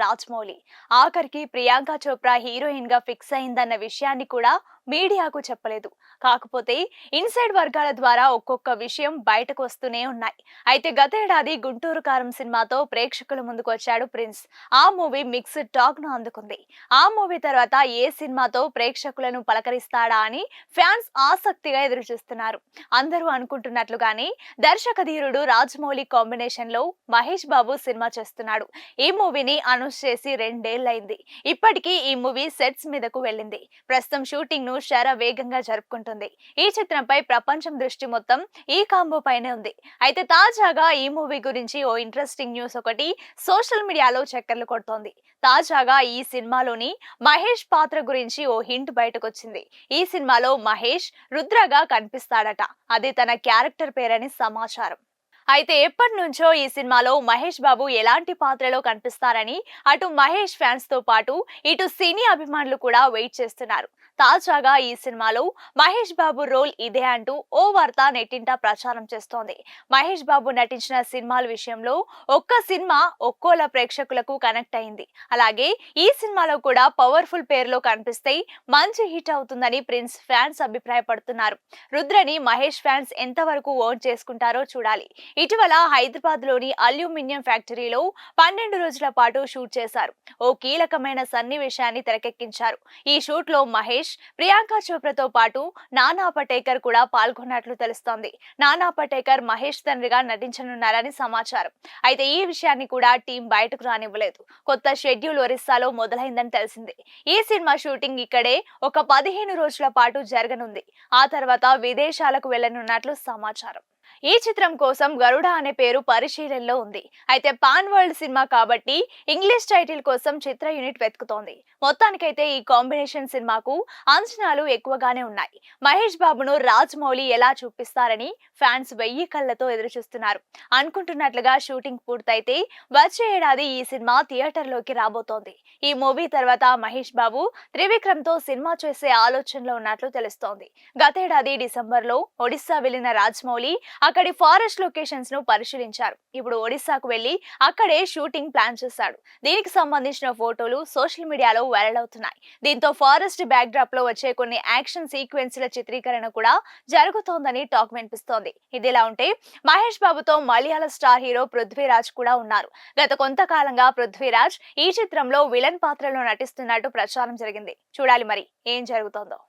రాజమౌళి. ఆఖరికి ప్రియాంక చోప్రా హీరోయిన్ గా ఫిక్స్ అయిందన్న విషయాన్ని కూడా మీడియాకు చెప్పలేదు. కాకపోతే ఇన్సైడ్ వర్గాల ద్వారా ఒక్కొక్క విషయం బయటకు వస్తూనే ఉన్నాయి. అయితే గతేడాది గుంటూరు కారం సినిమాతో ప్రేక్షకుల ముందుకు వచ్చాడు ప్రిన్స్. ఆ మూవీ మిక్స్డ్ టాక్ ను అందుకుంది. ఆ మూవీ తర్వాత ఏ సినిమాతో ప్రేక్షకులను పలకరిస్తాడా అని ఫ్యాన్స్ ఆసక్తిగా ఎదురుచూస్తున్నారు. అందరూ అనుకుంటున్నట్లుగానే దర్శక ధీరుడు రాజమౌళి కాంబినేషన్ లో మహేష్ బాబు సినిమా చేస్తున్నాడు. ఈ మూవీని అనౌన్స్ చేసి 2 ఏళ్లైంది. ఇప్పటికీ ఈ మూవీ సెట్స్ మీదకు వెళ్ళింది. ప్రస్తుతం షూటింగ్ ను వేగంగా జరుపుకుంటుంది. ఈ చిత్రంపై ప్రపంచం దృష్టి మొత్తం ఈ కాంబో పైనే ఉంది. అయితే తాజాగా ఈ మూవీ గురించి ఓ ఇంట్రెస్టింగ్ న్యూస్ ఒకటి సోషల్ మీడియాలో చక్కర్లు కొడుతోంది. తాజాగా ఈ సినిమాలోని మహేష్ పాత్ర గురించి ఓ హింట్ బయటకొచ్చింది. ఈ సినిమాలో మహేష్ రుద్రగా కనిపిస్తాడట. అది తన క్యారెక్టర్ పేరని సమాచారం. అయితే ఎప్పటి నుంచో ఈ సినిమాలో మహేష్ బాబు ఎలాంటి పాత్రలో కనిపిస్తారని అటు మహేష్ ఫ్యాన్స్ తో పాటు ఇటు సినీ అభిమానులు కూడా వెయిట్ చేస్తున్నారు. తాజాగా ఈ సినిమాలో మహేష్ బాబు రోల్ ఇదే అంటూ ఓ వార్త నెట్టింట ప్రచారం చేస్తోంది. మహేష్ బాబు నటించిన సినిమాల విషయంలో ఒక్క సినిమా ఒక్కోలా ప్రేక్షకులకు కనెక్ట్ అయింది. అలాగే ఈ సినిమాలో కూడా పవర్ఫుల్ పేరులో కనిపిస్తే మంచి హిట్ అవుతుందని ప్రిన్స్ ఫ్యాన్స్ అభిప్రాయపడుతున్నారు. రుద్రని మహేష్ ఫ్యాన్స్ ఎంతవరకు ఓన్ చేసుకుంటారో చూడాలి. ఇటీవల హైదరాబాద్ లోని అల్యూమినియం ఫ్యాక్టరీలో 12 రోజుల పాటు షూట్ చేశారు. ఓ కీలకమైన సన్నివేశాన్ని తెరకెక్కించారు. ఈ షూట్ లో మహేష్, ప్రియాంక చోప్రాతో పాటు నానా పటేకర్ కూడా పాల్గొన్నట్లు తెలుస్తోంది. నానా పటేకర్ మహేష్ తండ్రిగా నటించనున్నారని సమాచారం. అయితే ఈ విషయాన్ని కూడా టీం బయటకు రానివ్వలేదు. కొత్త షెడ్యూల్ ఒరిస్సాలో మొదలైందని తెలిసింది. ఈ సినిమా షూటింగ్ ఇక్కడే ఒక 15 రోజుల పాటు జరగనుంది. ఆ తర్వాత విదేశాలకు వెళ్లనున్నట్లు సమాచారం. ఈ చిత్రం కోసం గరుడ అనే పేరు పరిశీలనలో ఉంది. అయితే పాన్ వరల్డ్ సినిమా కాబట్టి ఇంగ్లీష్ టైటిల్ కోసం చిత్ర యూనిట్ వెతుకుతోంది. మొత్తానికైతే ఈ కాంబినేషన్ సినిమాకు అంచనాలు ఎక్కువగానే ఉన్నాయి. మహేష్ బాబును రాజమౌళి ఎలా చూపిస్తారని ఫ్యాన్స్ 1000 కళ్లతో ఎదురుచూస్తున్నారు. అనుకుంటున్నట్లుగా షూటింగ్ పూర్తయితే వచ్చే ఏడాది ఈ సినిమా థియేటర్లోకి రాబోతోంది. ఈ మూవీ తర్వాత మహేష్ బాబు త్రివిక్రమ్ తో సినిమా చేసే ఆలోచనలో ఉన్నట్లు తెలుస్తోంది. గతేడాది డిసెంబర్లో ఒడిశా వెళ్లిన రాజమౌళి అక్కడి ఫారెస్ట్ లొకేషన్స్ ను పరిశీలించారు. ఇప్పుడు ఒడిశాకు వెళ్లి అక్కడే షూటింగ్ ప్లాన్ చేశాడు. దీనికి సంబంధించిన ఫోటోలు సోషల్ మీడియాలో వైరల్ అవుతున్నాయి. దీంతో ఫారెస్ట్ బ్యాక్ డ్రాప్ లో వచ్చే కొన్ని యాక్షన్ సీక్వెన్స్ల చిత్రీకరణ కూడా జరుగుతోందని టాక్ వినిపిస్తోంది. ఇదిలా ఉంటే మహేష్ బాబుతో మలయాళ స్టార్ హీరో పృథ్వీరాజ్ కూడా ఉన్నారు. గత కొంతకాలంగా పృథ్వీరాజ్ ఈ చిత్రంలో విలన్ పాత్రలో నటిస్తున్నట్టు ప్రచారం జరిగింది. చూడాలి మరి ఏం జరుగుతోందో.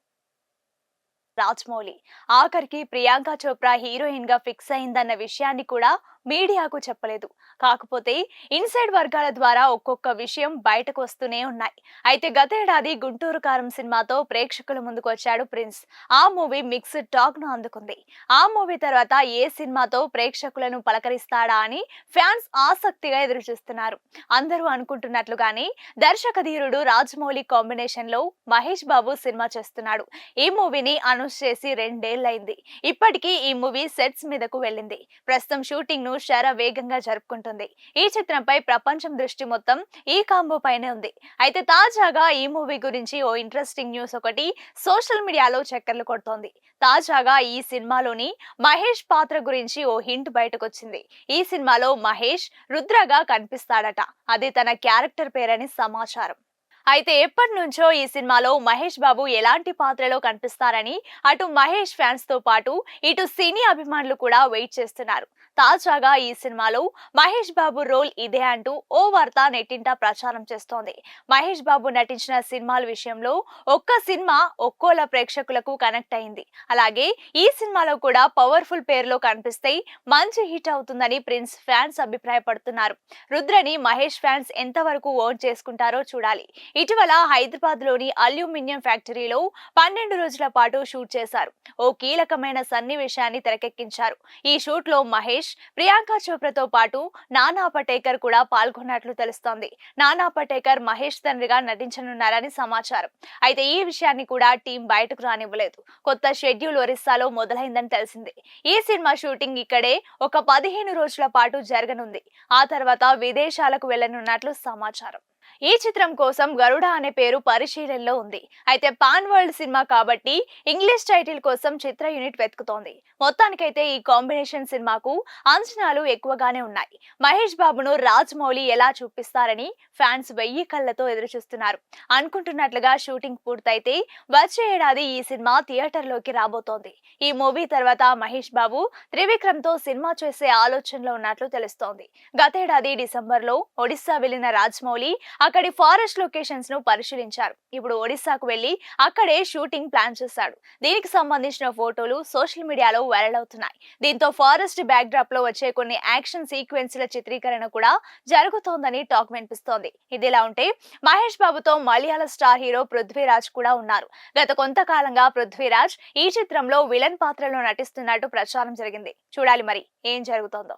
రాజమౌళి. ఆఖరికి ప్రియాంక చోప్రా హీరోయిన్ గా ఫిక్స్ అయిందన్న విషయాన్ని కూడా మీడియాకు చెప్పలేదు. కాకపోతే ఇన్సైడ్ వర్గాల ద్వారా ఒక్కొక్క విషయం బయటకు వస్తూనే ఉన్నాయి. అయితే గతేడాది గుంటూరు కారం సినిమాతో ప్రేక్షకుల ముందుకు వచ్చాడు ప్రిన్స్. ఆ మూవీ మిక్స్డ్ టాక్ ను అందుకుంది. ఆ మూవీ తర్వాత ఏ సినిమాతో ప్రేక్షకులను పలకరిస్తాడా అని ఫ్యాన్స్ ఆసక్తిగా ఎదురుచూస్తున్నారు. అందరూ అనుకుంటున్నట్లుగానే దర్శక ధీరుడు రాజమౌళి కాంబినేషన్ లో మహేష్ బాబు సినిమా చేస్తున్నాడు. ఈ మూవీని అనౌన్స్ చేసి 2 ఏళ్లైంది. ఇప్పటికీ ఈ మూవీ సెట్స్ మీదకు వెళ్ళింది. ప్రస్తుతం షూటింగ్ ను వేగంగా జరుపుకుంటుంది. ఈ చిత్రంపై ప్రపంచం దృష్టి మొత్తం ఈ కాంబో పైనే ఉంది. అయితే తాజాగా ఈ మూవీ గురించి ఓ ఇంట్రెస్టింగ్ న్యూస్ ఒకటి సోషల్ మీడియాలో చక్కర్లు కొడుతోంది. తాజాగా ఈ సినిమాలోని మహేష్ పాత్ర గురించి ఓ హింట్ బయటకొచ్చింది. ఈ సినిమాలో మహేష్ రుద్రగా కనిపిస్తాడట. అది తన క్యారెక్టర్ పేరని సమాచారం. అయితే ఎప్పటి నుంచో ఈ సినిమాలో మహేష్ బాబు ఎలాంటి పాత్రలో కనిపిస్తారని అటు మహేష్ ఫ్యాన్స్ తో పాటు ఇటు సినీ అభిమానులు కూడా వెయిట్ చేస్తున్నారు. తాజాగా ఈ సినిమాలో మహేష్ బాబు రోల్ ఇదే అంటూ ఓ వార్త నెట్టింట ప్రచారం చేస్తోంది. మహేష్ బాబు నటించిన సినిమాల విషయంలో ఒక్క సినిమా ఒక్కోలా ప్రేక్షకులకు కనెక్ట్ అయింది. అలాగే ఈ సినిమాలో కూడా పవర్ఫుల్ పేరులో కనిపిస్తే మంచి హిట్ అవుతుందని ప్రిన్స్ ఫ్యాన్స్ అభిప్రాయపడుతున్నారు. రుద్రని మహేష్ ఫ్యాన్స్ ఎంతవరకు ఓన్ చేసుకుంటారో చూడాలి. ఇటీవల హైదరాబాద్ లోని అల్యూమినియం ఫ్యాక్టరీలో 12 రోజుల పాటు షూట్ చేశారు. ఓ కీలకమైన సన్నివేశాన్ని తెరకెక్కించారు. ఈ షూట్ లో మహేష్, ప్రియాంక చోప్రాతో పాటు నానా పటేకర్ కూడా పాల్గొన్నట్లు తెలుస్తోంది. నానా పటేకర్ మహేష్ తండ్రిగా నటించనున్నారని సమాచారం. అయితే ఈ విషయాన్ని కూడా టీం బయటకు రానివ్వలేదు. కొత్త షెడ్యూల్ ఒరిస్సాలో మొదలైందని తెలిసింది. ఈ సినిమా షూటింగ్ ఇక్కడే ఒక 15 రోజుల పాటు జరగనుంది. ఆ తర్వాత విదేశాలకు వెళ్లనున్నట్లు సమాచారం. ఈ చిత్రం కోసం గరుడ అనే పేరు పరిశీలనలో ఉంది. అయితే పాన్ వరల్డ్ సినిమా కాబట్టి ఇంగ్లీష్ టైటిల్ కోసం చిత్ర యూనిట్ వెతుకుతోంది. మొత్తానికైతే ఈ కాంబినేషన్ సినిమాకు అంచనాలు ఎక్కువగానే ఉన్నాయి. మహేష్ బాబును రాజమౌళి ఎలా చూపిస్తారని ఫ్యాన్స్ వెయ్యి కళ్ళతో ఎదురుచూస్తున్నారు. అనుకుంటున్నట్లుగా షూటింగ్ పూర్తయితే వచ్చే ఏడాది ఈ సినిమా థియేటర్లోకి రాబోతోంది. ఈ మూవీ తర్వాత మహేష్ బాబు త్రివిక్రమ్ తో సినిమా చేసే ఆలోచనలో ఉన్నట్లు తెలుస్తోంది. గతేడాది డిసెంబర్లో ఒడిశా వెళ్లిన రాజమౌళి అక్కడి ఫారెస్ట్ లొకేషన్స్ ను పరిశీలించారు. ఇప్పుడు ఒడిశాకు వెళ్లి అక్కడే షూటింగ్ ప్లాన్ చేశాడు. దీనికి సంబంధించిన ఫోటోలు సోషల్ మీడియాలో వైరల్ అవుతున్నాయి. దీంతో ఫారెస్ట్ బ్యాక్ డ్రాప్ లో వచ్చే కొన్ని యాక్షన్ సీక్వెన్స్ల చిత్రీకరణ కూడా జరుగుతోందని టాక్ వినిపిస్తోంది. ఇదిలా ఉంటే మహేష్ బాబుతో మలయాళ స్టార్ హీరో పృథ్వీరాజ్ కూడా ఉన్నారు. గత కొంతకాలంగా పృథ్వీరాజ్ ఈ చిత్రంలో విలన్ పాత్రలో నటిస్తున్నట్టు ప్రచారం జరిగింది. చూడాలి మరి ఏం జరుగుతోందో.